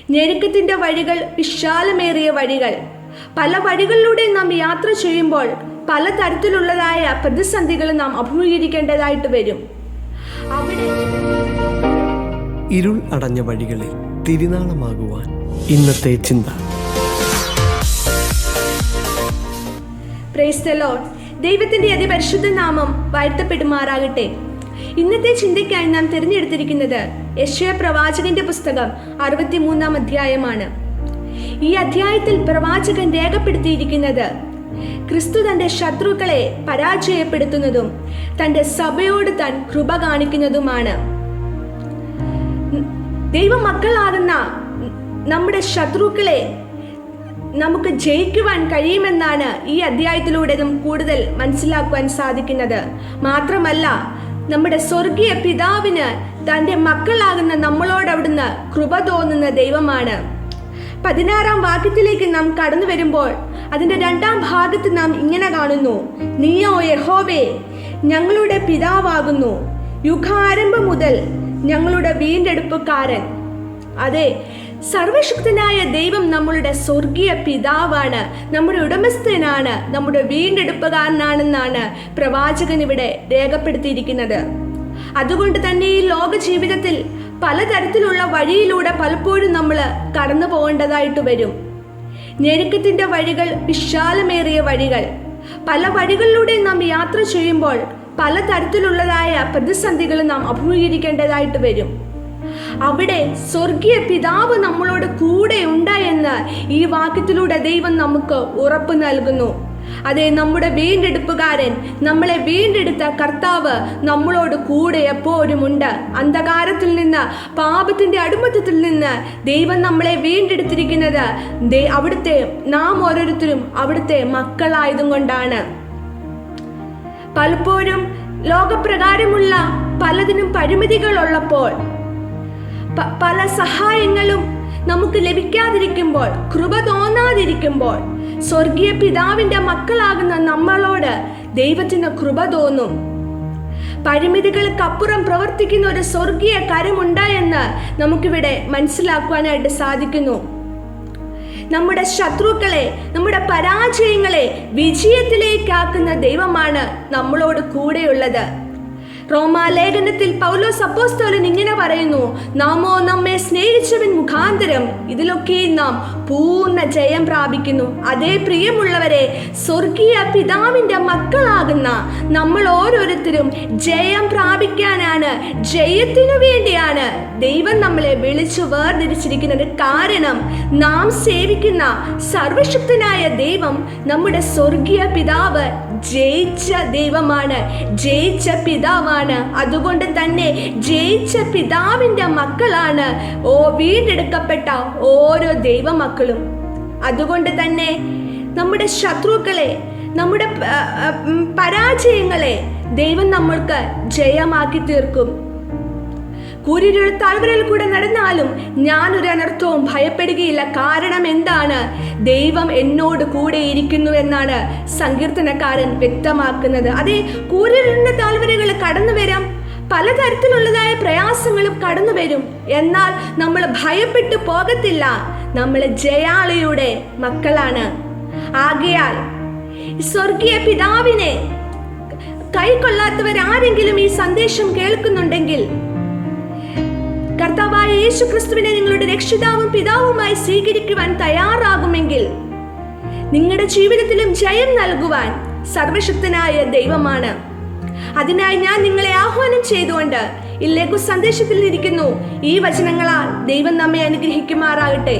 ഞെരുക്കത്തിന്റെ വഴികൾ വിശാലമേറിയ വഴികൾ. പല വഴികളിലൂടെ നാം യാത്ര ചെയ്യുമ്പോൾ പല തരത്തിലുള്ളതായ പ്രതിസന്ധികൾ നാം അഭിമുഖീകരിക്കേണ്ടതായിട്ട് വരും. അവിടെ ഇരുൾ അടഞ്ഞ വഴികളിൽ തിരുനാളമാകുവാൻ ഇന്നത്തെ ചിന്ത. Praise the Lord. ദൈവത്തിന്റെ അതിപരിശുദ്ധ നാമം വാഴ്ത്തപ്പെടുമാറാകട്ടെ. ഇന്നത്തെ ചിന്തയ്ക്കായി നാം തിരഞ്ഞെടുത്തിരിക്കുന്നത് യെശയ്യാ പ്രവാചകന്റെ പുസ്തകം 63-ാം അധ്യായമാണ്. ഈ അധ്യായത്തിൽ പ്രവാചകൻ രേഖപ്പെടുത്തിയിരിക്കുന്നത് ക്രിസ്തു തന്റെ ശത്രുക്കളെ പരാജയപ്പെടുത്തുന്നതും തന്റെ സഭയോട് താൻ കൃപ കാണിക്കുന്നതുമാണ്. ദൈവമക്കളാകുന്ന നമ്മുടെ ശത്രുക്കളെ നമുക്ക് ജയിക്കുവാൻ കഴിയുമെന്നാണ് ഈ അധ്യായത്തിലൂടെ നമുക്ക് കൂടുതൽ മനസ്സിലാക്കുവാൻ സാധിക്കുന്നത്. മാത്രമല്ല, നമ്മുടെ സ്വർഗീയ പിതാവിന് തൻ്റെ മക്കളാകുന്ന നമ്മളോട് അവിടുന്ന് കൃപ തോന്നുന്ന ദൈവമാണ്. 16-ാം വാക്യത്തിലേക്ക് നാം കടന്നു വരുമ്പോൾ അതിൻ്റെ 2-ാം ഭാഗത്ത് നാം ഇങ്ങനെ കാണുന്നു: നീയോ യഹോവേ ഞങ്ങളുടെ പിതാവാകുന്നു, യുഗാരംഭം മുതൽ ഞങ്ങളുടെ വീണ്ടെടുപ്പുകാരൻ. അതെ, സർവശക്തനായ ദൈവം നമ്മളുടെ സ്വർഗീയ പിതാവാണ്, നമ്മുടെ ഉടമസ്ഥനാണ്, നമ്മുടെ വീണ്ടെടുപ്പുകാരനാണെന്നാണ് പ്രവാചകൻ ഇവിടെ രേഖപ്പെടുത്തിയിരിക്കുന്നത്. അതുകൊണ്ട് തന്നെ ഈ ലോക ജീവിതത്തിൽ പലതരത്തിലുള്ള വഴിയിലൂടെ പലപ്പോഴും നമ്മൾ കടന്നു പോകേണ്ടതായിട്ട് വരും. ഞെരുക്കത്തിന്റെ വഴികൾ വിശാലമേറിയ വഴികൾ. പല വഴികളിലൂടെ നാം യാത്ര ചെയ്യുമ്പോൾ പല തരത്തിലുള്ളതായ പ്രതിസന്ധികൾ നാം അഭിമുഖീകരിക്കേണ്ടതായിട്ട് വരും. അവിടെ സ്വർഗീയ പിതാവ് നമ്മളോട് കൂടെ ഉണ്ട് എന്ന് ഈ വാക്യത്തിലൂടെ ദൈവം നമുക്ക് ഉറപ്പ് നൽകുന്നു. അതെ, നമ്മുടെ വീണ്ടെടുപ്പുകാരൻ, നമ്മളെ വീണ്ടെടുത്ത കർത്താവ് നമ്മളോട് കൂടെ എപ്പോഴും ഉണ്ട്. അന്ധകാരത്തിൽ നിന്ന്, പാപത്തിന്റെ അടിമത്തത്തിൽ നിന്ന് ദൈവം നമ്മളെ വീണ്ടെടുത്തിരിക്കുന്നത് അവിടുത്തെ നാം ഓരോരുത്തരും അവിടുത്തെ മക്കളായതും കൊണ്ടാണ്. പലപ്പോഴും ലോകപ്രകാരമുള്ള പലതിനും പരിമിതികൾ ഉള്ളപ്പോൾ, പല സഹായങ്ങളും നമുക്ക് ലഭിക്കാതിരിക്കുമ്പോൾ, കൃപ തോന്നാതിരിക്കുമ്പോൾ, സ്വർഗീയ പിതാവിന്റെ മക്കളാകുന്ന നമ്മളോട് ദൈവത്തിന് കൃപ തോന്നും. പരിമിതികൾക്കപ്പുറം പ്രവർത്തിക്കുന്ന ഒരു സ്വർഗീയ കരമുണ്ട് എന്ന് നമുക്കിവിടെ മനസ്സിലാക്കുവാനായിട്ട് സാധിക്കുന്നു. നമ്മുടെ ശത്രുക്കളെ, നമ്മുടെ പരാജയങ്ങളെ വിജയത്തിലേക്കാക്കുന്ന ദൈവമാണ് നമ്മളോട് കൂടെയുള്ളത്. റോമാലേഖനത്തിൽ പൗലോസ് അപ്പോസ്തലൻ ഇങ്ങനെ പറയുന്നു: നാമോ നമ്മെ സ്നേഹിച്ചവൻ മുഖാന്തരം ഇതിലൊക്കെ നാം പൂർണ്ണ ജയം പ്രാപിക്കുന്നു. അതേ പ്രിയമുള്ളവരെ, സ്വർഗീയ പിതാവിന്റെ മക്കളാകുന്ന നമ്മൾ ഓരോരുത്തരും ജയം പ്രാപിക്കാനാണ്, ജയത്തിനു വേണ്ടിയാണ് ദൈവം നമ്മളെ വിളിച്ചു വേർതിരിച്ചിരിക്കുന്നത്. കാരണം നാം സേവിക്കുന്ന സർവശക്തനായ ദൈവം, നമ്മുടെ സ്വർഗീയ പിതാവ് ജയിച്ച ദൈവമാണ്, ജയിച്ച പിതാവാണ്. അതുകൊണ്ട് തന്നെ ജയിച്ച പിതാവിന്റെ മക്കളാണ് വീണ്ടെടുക്കപ്പെട്ട ഓരോ ദൈവമക്കളും. അതുകൊണ്ട് തന്നെ നമ്മുടെ ശത്രുക്കളെ, നമ്മുടെ പരാജയങ്ങളെ ദൈവം നമ്മൾക്ക് ജയമാക്കി തീർക്കും. കൂരിരുൾ താഴ്വരയിൽ കൂടെ നടന്നാലും ഞാനൊരു അനർത്ഥവും ഭയപ്പെടുകയില്ല. കാരണം എന്താണ്? ദൈവം എന്നോട് കൂടെ ഇരിക്കുന്നു എന്നാണ് സങ്കീർത്തനക്കാരൻ വ്യക്തമാക്കുന്നത്. അതേ, കൂരിരുളിന്റെ താഴ്വരകൾ കടന്നു വരാം, പലതരത്തിലുള്ളതായ പ്രയാസങ്ങളും കടന്നു വരും. എന്നാൽ നമ്മൾ ഭയപ്പെട്ടു പോകത്തില്ല. നമ്മൾ ജയാളിയുടെ മക്കളാണ്. ആകയാൽ സ്വർഗീയ പിതാവിനെ കൈക്കൊള്ളാത്തവരാരെങ്കിലും ഈ സന്ദേശം കേൾക്കുന്നുണ്ടെങ്കിൽ, കർത്താവായ യേശു ക്രിസ്തുവിനെ നിങ്ങളുടെ രക്ഷിതാവും പിതാവുമായി സ്വീകരിക്കുവാൻ തയ്യാറാകുമെങ്കിൽ നിങ്ങളുടെ ജീവിതത്തിലും ജയം നൽകുവാൻ സർവശക്തനായ ദൈവമാണ്. അതിനായി ഞാൻ നിങ്ങളെ ആഹ്വാനം ചെയ്തുകൊണ്ട് ഈ ലഘു സന്ദേശത്തിൽ ഇരിക്കുന്നു. ഈ വചനങ്ങളാൽ ദൈവം നമ്മെ അനുഗ്രഹിക്കുമാറാകട്ടെ.